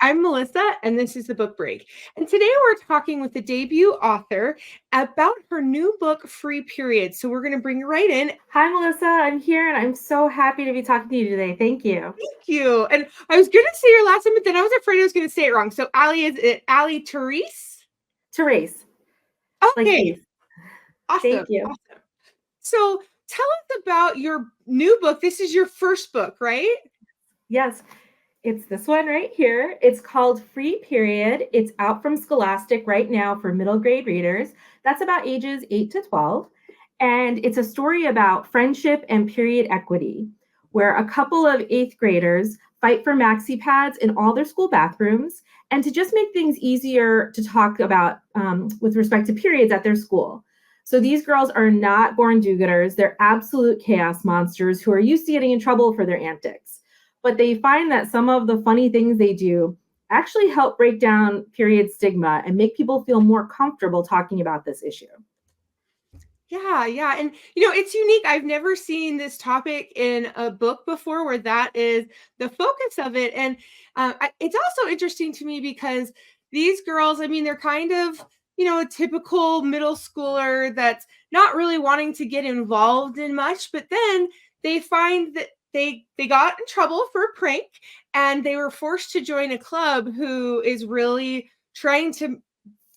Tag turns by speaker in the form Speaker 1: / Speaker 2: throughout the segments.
Speaker 1: I'm Melissa, and this is the Book Break. And today we're talking with the debut author about her new book, Free Period. So we're going to bring you right in.
Speaker 2: Hi, Melissa. I'm here, and I'm so happy to be talking to you today. Thank you.
Speaker 1: Thank you. And I was going to say your last name, but then I was afraid I was going to say it wrong. So Ali, is it Ali Terese?
Speaker 2: Terese.
Speaker 1: Okay.
Speaker 2: Like
Speaker 1: Awesome.
Speaker 2: Thank you.
Speaker 1: Awesome. So tell us about your new book. This is your first book, right?
Speaker 2: Yes. It's this one right here. It's called Free Period. It's out from Scholastic right now for middle grade readers. That's about ages 8 to 12. And it's a story about friendship and period equity, where a couple of eighth graders fight for maxi pads in all their school bathrooms and to just make things easier to talk about with respect to periods at their school. So these girls are not born do-gooders. They're absolute chaos monsters who are used to getting in trouble for their antics. But they find that some of the funny things they do actually help break down period stigma and make people feel more comfortable talking about this issue.
Speaker 1: Yeah. And, it's unique. I've never seen this topic in a book before where that is the focus of it. And it's also interesting to me because these girls, they're kind of, a typical middle schooler that's not really wanting to get involved in much, but then they find that they got in trouble for a prank and they were forced to join a club who is really trying to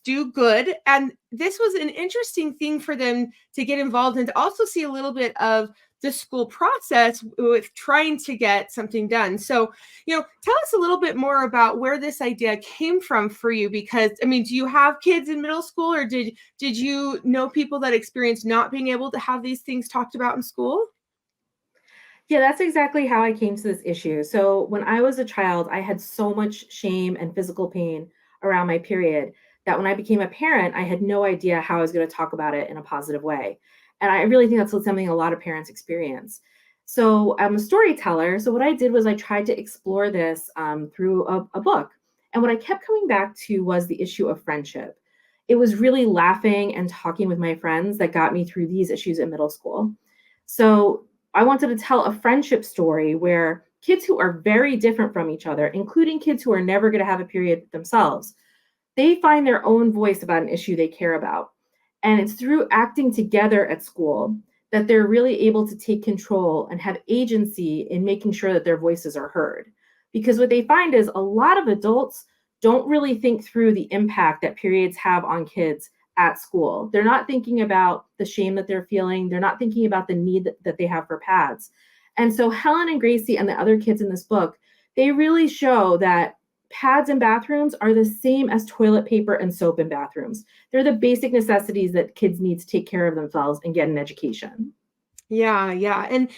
Speaker 1: do good. And this was an interesting thing for them to get involved in, to also see a little bit of the school process with trying to get something done. So, tell us a little bit more about where this idea came from for you, because, do you have kids in middle school, or did you know people that experienced not being able to have these things talked about in school?
Speaker 2: Yeah, that's exactly how I came to this issue. So when I was a child, I had so much shame and physical pain around my period that when I became a parent, I had no idea how I was going to talk about it in a positive way. And I really think that's something a lot of parents experience. So I'm a storyteller. So what I did was I tried to explore this through a book. And what I kept coming back to was the issue of friendship. It was really laughing and talking with my friends that got me through these issues in middle school. So I wanted to tell a friendship story where kids who are very different from each other, including kids who are never going to have a period themselves, they find their own voice about an issue they care about. And it's through acting together at school that they're really able to take control and have agency in making sure that their voices are heard. Because what they find is a lot of adults don't really think through the impact that periods have on kids at school. They're not thinking about the shame that they're feeling. They're not thinking about the need that they have for pads. And so Helen and Gracie and the other kids in this book, they really show that pads in bathrooms are the same as toilet paper and soap in bathrooms. They're the basic necessities that kids need to take care of themselves and get an education.
Speaker 1: Yeah. And,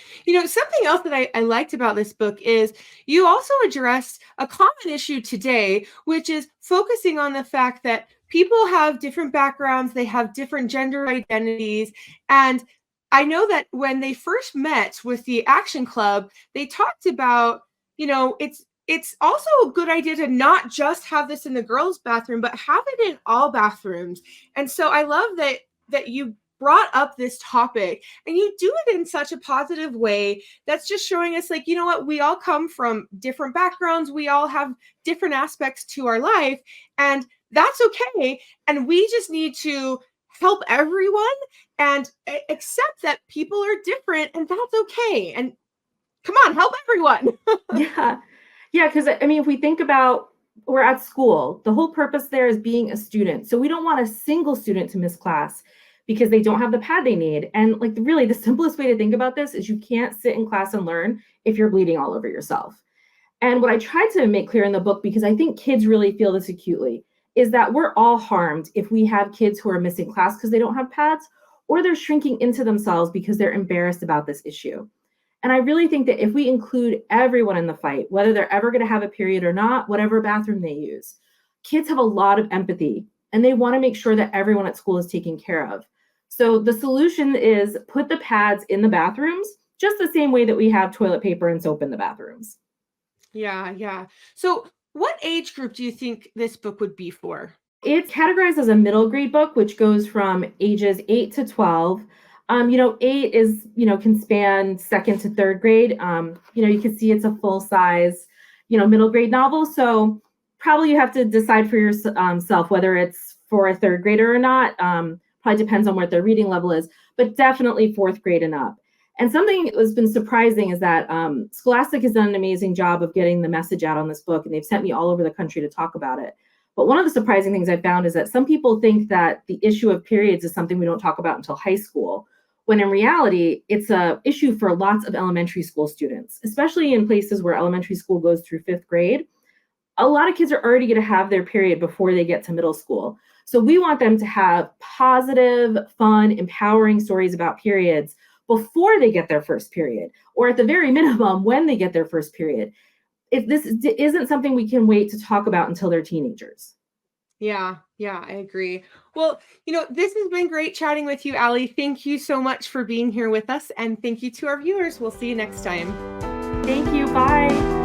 Speaker 1: something else that I liked about this book is you also addressed a common issue today, which is focusing on the fact that people have different backgrounds, they have different gender identities. And I know that when they first met with the Action Club, they talked about, it's also a good idea to not just have this in the girls' bathroom, but have it in all bathrooms. And so I love that you brought up this topic, and you do it in such a positive way that's just showing us, like, what, we all come from different backgrounds, we all have different aspects to our life, and that's okay. And we just need to help everyone and accept that people are different, and that's okay. And come on, help everyone.
Speaker 2: Yeah, because if we think about, we're at school, the whole purpose there is being a student. So we don't want a single student to miss class because they don't have the pad they need. And really the simplest way to think about this is you can't sit in class and learn if you're bleeding all over yourself. And what I tried to make clear in the book, because I think kids really feel this acutely, is that we're all harmed if we have kids who are missing class because they don't have pads, or they're shrinking into themselves because they're embarrassed about this issue. And I really think that if we include everyone in the fight, whether they're ever going to have a period or not, whatever bathroom they use, kids have a lot of empathy and they want to make sure that everyone at school is taken care of. So the solution is put the pads in the bathrooms, just the same way that we have toilet paper and soap in the bathrooms.
Speaker 1: Yeah. So what age group do you think this book would be for?
Speaker 2: It's categorized as a middle grade book, which goes from ages 8 to 12. 8 is, can span second to third grade. You can see it's a full size, middle grade novel. So probably you have to decide for yourself whether it's for a third grader or not. Probably depends on what their reading level is, but definitely fourth grade and up. And something that's been surprising is that Scholastic has done an amazing job of getting the message out on this book, and they've sent me all over the country to talk about it. But one of the surprising things I found is that some people think that the issue of periods is something we don't talk about until high school, when in reality, it's an issue for lots of elementary school students, especially in places where elementary school goes through fifth grade. A lot of kids are already going to have their period before they get to middle school. So we want them to have positive, fun, empowering stories about periods before they get their first period, or at the very minimum, when they get their first period. If this isn't something we can wait to talk about until they're teenagers.
Speaker 1: Yeah, I agree. Well, this has been great chatting with you, Allie. Thank you so much for being here with us, and thank you to our viewers. We'll see you next time.
Speaker 2: Thank you. Bye.